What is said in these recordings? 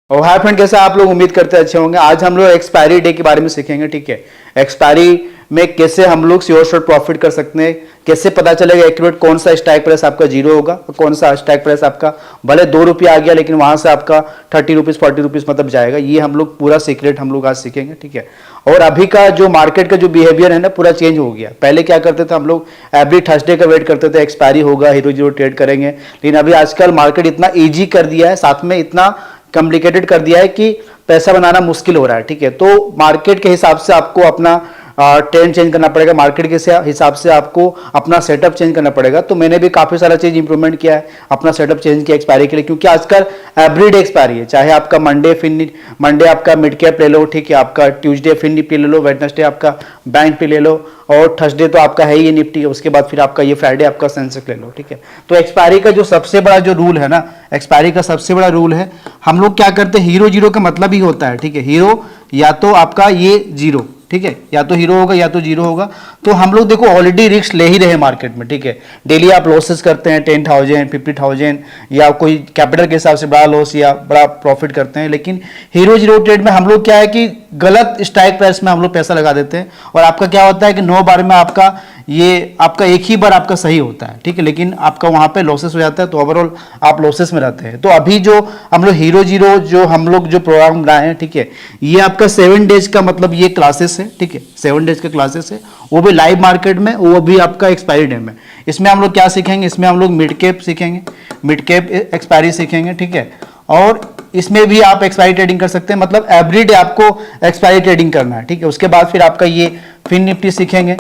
और hi friend, कैसे आप लोग? उम्मीद करते हैं अच्छे होंगे। आज हम लोग एक्सपायरी डे के बारे में सीखेंगे। ठीक है, एक्सपायरी में कैसे हम लोग श्योर शॉर्ट प्रॉफिट कर सकते हैं, कैसे पता चलेगा एक्यूरेट कौन सा स्ट्राइक प्राइस आपका जीरो होगा और कौन सा स्ट्राइक प्राइस आपका भले 2 रुपये आ गया लेकिन वहां से आपका 30 रुपीज 40 रुपीज मतलब जाएगा। ये हम लोग पूरा सीक्रेट हम लोग आज सीखेंगे। ठीक है, और अभी का जो मार्केट का जो बिहेवियर है ना पूरा चेंज हो गया। पहले क्या करते थे हम लोग, एवरी थर्सडे का वेट करते थे एक्सपायरी होगा हीरो जीरो ट्रेड करेंगे, लेकिन अभी आजकल मार्केट इतना ईजी कर दिया है, साथ में इतना कॉम्प्लिकेटेड कर दिया है कि पैसा बनाना मुश्किल हो रहा है। ठीक है, तो मार्केट के हिसाब से आपको अपना ट्रेंड चेंज करना पड़ेगा, मार्केट के हिसाब से आपको अपना सेटअप चेंज करना पड़ेगा। तो मैंने भी काफी सारा चीज इंप्रूवमेंट किया है, अपना सेटअप चेंज किया एक्सपायरी के लिए, क्योंकि आजकल एवरीडे एक्सपायरी है। चाहे आपका मंडे आपका मिड कैप ले लो, ठीक है, आपका ट्यूसडे फिन निफ्टी ले लो, वेडनेसडे आपका बैंक पे ले लो, और थर्सडे तो आपका है ही निफ्टी, उसके बाद फिर आपका ये फ्राइडे आपका सेंसेक्स ले लो। ठीक है, तो एक्सपायरी का जो सबसे बड़ा जो रूल है ना, एक्सपायरी का सबसे बड़ा रूल है, हम लोग क्या करते हैं, हीरो जीरो का मतलब ही होता है। ठीक है, हीरो या तो आपका ये जीरो, ठीक है, या तो हीरो होगा या तो जीरो होगा। तो हम लोग देखो ऑलरेडी रिस्क ले ही रहे मार्केट में। ठीक है, डेली आप लॉसेस करते हैं 10,000 50,000 या कोई कैपिटल के हिसाब से बड़ा लॉस या बड़ा प्रॉफिट करते हैं, लेकिन हीरो जीरो ट्रेड में हम लोग क्या है कि गलत स्ट्राइक प्राइस में हम लोग पैसा लगा देते हैं और आपका क्या होता है कि 9 बार में आपका एक ही बार आपका सही होता है। ठीक है, लेकिन आपका वहां पे लॉसेस हो जाता है, तो ओवरऑल आप लॉसेस में रहते हैं। तो अभी जो हम लोग हीरो जीरो जो हम लोग जो प्रोग्राम बनाए हैं, ठीक है, ये आपका 7 डेज का मतलब ये क्लासेस है। ठीक है, 7 डेज के क्लासेस है, वो भी लाइव मार्केट में, वो भी आपका एक्सपायरी डे में। इसमें हम लोग क्या सीखेंगे, इसमें हम लोग मिड कैप सीखेंगे, मिड कैप एक्सपायरी सीखेंगे। ठीक है, और इसमें भी आप एक्सपायरी ट्रेडिंग कर सकते हैं, मतलब एवरीडे आपको एक्सपायरी ट्रेडिंग करना है। ठीक है, उसके बाद फिर आपका ये फिन निफ्टी सीखेंगे,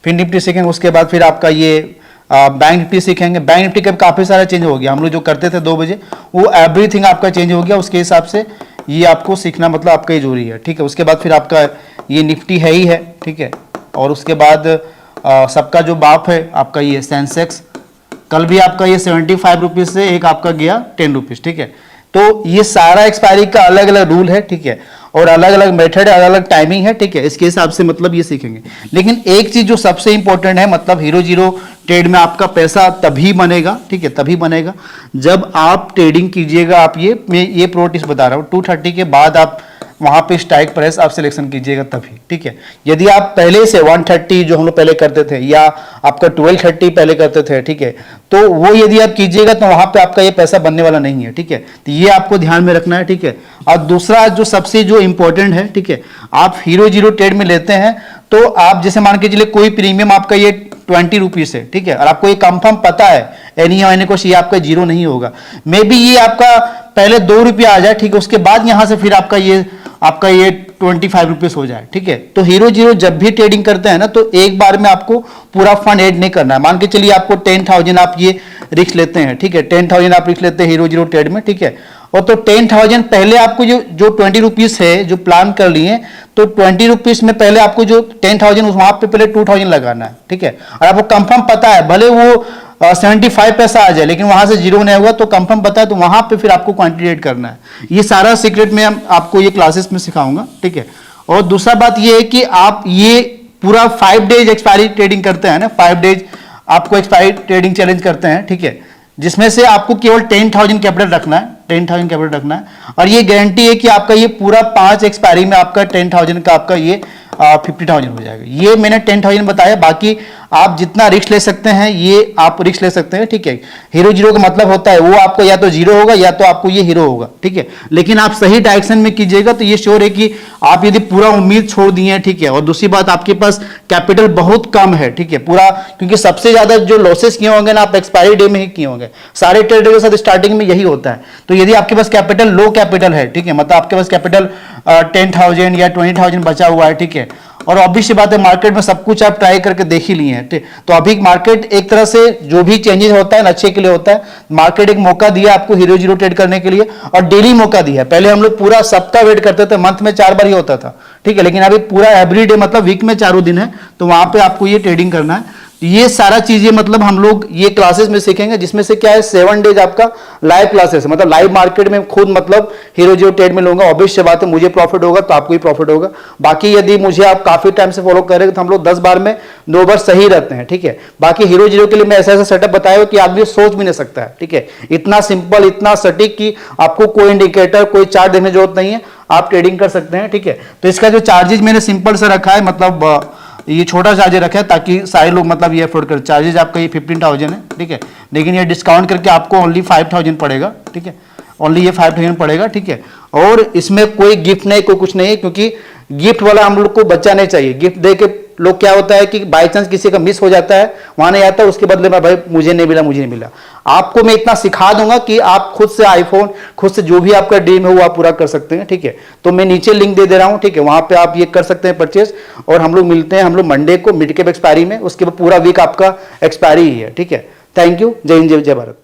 फिर निफ्टी सीखेंगे, उसके बाद फिर आपका ये बैंक निफ्टी सीखेंगे। बैंक निफ्टी का काफी सारा चेंज हो गया, हम लोग जो करते थे 2 बजे वो एवरीथिंग आपका चेंज हो गया, उसके हिसाब से ये आपको सीखना मतलब आपका ही जरूरी है। ठीक है, उसके बाद फिर आपका ये निफ्टी है ही है। ठीक है, और उसके बाद सबका जो बाप है आपका ये सेंसेक्स, कल भी आपका ये 75 रुपीज से एक आपका गया 10 रुपीज। ठीक है, तो ये सारा एक्सपायरी का अलग अलग रूल है। ठीक है, और अलग अलग मेथड है, अलग अलग टाइमिंग है। ठीक है, इसके हिसाब से मतलब ये सीखेंगे। लेकिन एक चीज जो सबसे इंपॉर्टेंट है, मतलब हीरो जीरो ट्रेड में आपका पैसा तभी बनेगा, ठीक है, तभी बनेगा जब आप ट्रेडिंग कीजिएगा। आप मैं ये प्रो टिप्स बता रहा हूँ, 230 के बाद आप वहां पे स्ट्राइक प्राइस आप सिलेक्शन कीजिएगा तभी। ठीक है, यदि आप पहले से 130 जो हम लोग पहले करते थे या आपका 1230 पहले करते थे, ठीक है, तो वो यदि आप कीजिएगा तो वहां पे आपका ये पैसा बनने वाला नहीं है। ठीक है, तो ये आपको ध्यान में रखना है। ठीक है, और दूसरा जो सबसे जो इंपॉर्टेंट है, ठीक है, आप हीरो जीरो ट्रेड में लेते हैं तो आप जैसे मान के चलिए कोई प्रीमियम आपका ये 20 रुपीज है, ठीक है, और आपको ये कंफर्म पता है एनी को ये आपका जीरो नहीं होगा, मे बी ये आपका पहले 2 रुपया आ जाए, ठीक है, उसके बाद यहां से फिर आपका ये 25 रुपीज हो जाए। ठीक है, तो हीरो जीरो जब भी ट्रेडिंग करते हैं ना तो एक बार में आपको पूरा फंड ऐड नहीं करना है। मान के चलिए आपको 10,000 आप ये रिस्क लेते हैं, ठीक है, 10,000 आप रिस्क लेते हैं हीरो जीरो ट्रेड में। ठीक है, और तो 10,000 पहले आपको जो 20 रुपीज है जो प्लान कर लिए, तो 20 रुपीज में पहले आपको जो 10,000 वहां पे पहले 2,000 लगाना है। ठीक है, और आपको कंफर्म पता है भले वो 75 पैसा आ जाए लेकिन वहां से जीरो नहीं हुआ तो कंफर्म पता है, तो वहां पे फिर आपको क्वांटिटी ऐड करना है। ये सारा सीक्रेट में आपको ये क्लासेस में सिखाऊंगा। ठीक है, और दूसरा बात ये है कि आप ये पूरा 5 डेज एक्सपायरी ट्रेडिंग करते हैं ना, 5 डेज आपको एक्सपायरी ट्रेडिंग चैलेंज करते हैं। ठीक है, जिसमें से आपको केवल 10,000 कैपिटल रखना है, 10,000 कैपिटल रखना है, और ये गारंटी है कि आपका ये पूरा 5 एक्सपायरी में आपका 10,000 का आपका ये 50,000 हो जाएगा। ये मैंने 10,000 बताया, बाकी आप जितना रिस्क ले सकते हैं ये आप रिस्क ले सकते हैं। ठीक है, हीरो जीरो का मतलब होता है वो आपको या तो जीरो होगा या तो आपको ये हीरो होगा। ठीक है, लेकिन आप सही डायरेक्शन में कीजिएगा तो ये श्योर है कि आप यदि पूरा उम्मीद छोड़ दिए, ठीक है, और दूसरी बात आपके पास कैपिटल बहुत कम है, ठीक है, पूरा, क्योंकि सबसे ज्यादा जो लॉसेस किए होंगे ना आप एक्सपायरी डे में ही किए होंगे, सारे ट्रेडर के साथ स्टार्टिंग में यही होता है। तो यदि आपके पास कैपिटल लो कैपिटल है, ठीक है, मतलब आपके पास कैपिटल 10,000 या 20,000 बचा हुआ है, ठीक है, और ऑब्वियस बात है मार्केट में सब कुछ आप ट्राई करके देख ही लिए हैं, तो अभी मार्केट एक तरह से जो भी चेंजेस होता है अच्छे के लिए होता है। मार्केट एक मौका दिया आपको हीरो जीरो ट्रेड करने के लिए, और डेली मौका दिया है। पहले हम लोग पूरा सप्ताह वेट करते थे, मंथ में 4 बार ही होता था, ठीक है, लेकिन अभी पूरा एवरीडे मतलब वीक में 4 दिन है, तो वहां पे आपको ये ट्रेडिंग करना है। ये सारा चीजें मतलब हम लोग ये क्लासेस में सीखेंगे, जिसमें से क्या है 7 डेज आपका लाइव क्लासेस, मतलब लाइव मार्केट में खुद मतलब हीरो जियो ट्रेड में लूंगा। ऑब्वियस बात है, मुझे प्रॉफिट होगा तो आपको ही प्रॉफिट होगा। बाकी यदि मुझे आप काफी टाइम से फॉलो कर रहे हैं तो हम लोग 10 बार में 2 बार सही रहते हैं, ठीक है। बाकी हीरो जीरो के लिए मैं ऐसा ऐसा सेटअप बताया कि आदमी सोच भी नहीं सकता है, ठीक है। इतना सिंपल, इतना सटीक कि आपको कोई इंडिकेटर, कोई चार्ट देखने की जरूरत नहीं है, आप ट्रेडिंग कर सकते हैं, ठीक है। तो इसका जो चार्जेस मैंने सिंपल से रखा है, मतलब ये छोटा चार्जर रखा है ताकि सारे लोग मतलब ये अफोर्ड करें। चार्जेस आपका ये 15,000 है, ठीक है, लेकिन ये डिस्काउंट करके आपको ओनली 5,000 पड़ेगा, ठीक है। ओनली ये 5,000 पड़ेगा, ठीक है। और इसमें कोई गिफ्ट नहीं, कोई कुछ नहीं है, क्योंकि गिफ्ट वाला हम लोग को बच्चा नहीं चाहिए। गिफ्ट दे के लोग क्या होता है कि बाई चांस किसी का मिस हो जाता है, वहां नहीं आता, उसके बदले में भाई मुझे नहीं मिला, मुझे नहीं मिला। आपको मैं इतना सिखा दूंगा कि आप खुद से आईफोन, खुद से जो भी आपका ड्रीम है वो आप पूरा कर सकते हैं, ठीक है। तो मैं नीचे लिंक दे रहा हूं, ठीक है, वहां पे आप ये कर सकते हैं परचेज। और हम लोग मिलते हैं, हम लोग मंडे को मिड कैप एक्सपायरी में, उसके बाद पूरा वीक आपका एक्सपायरी ही है, ठीक है। थैंक यू, जय हिंद, जय भारत।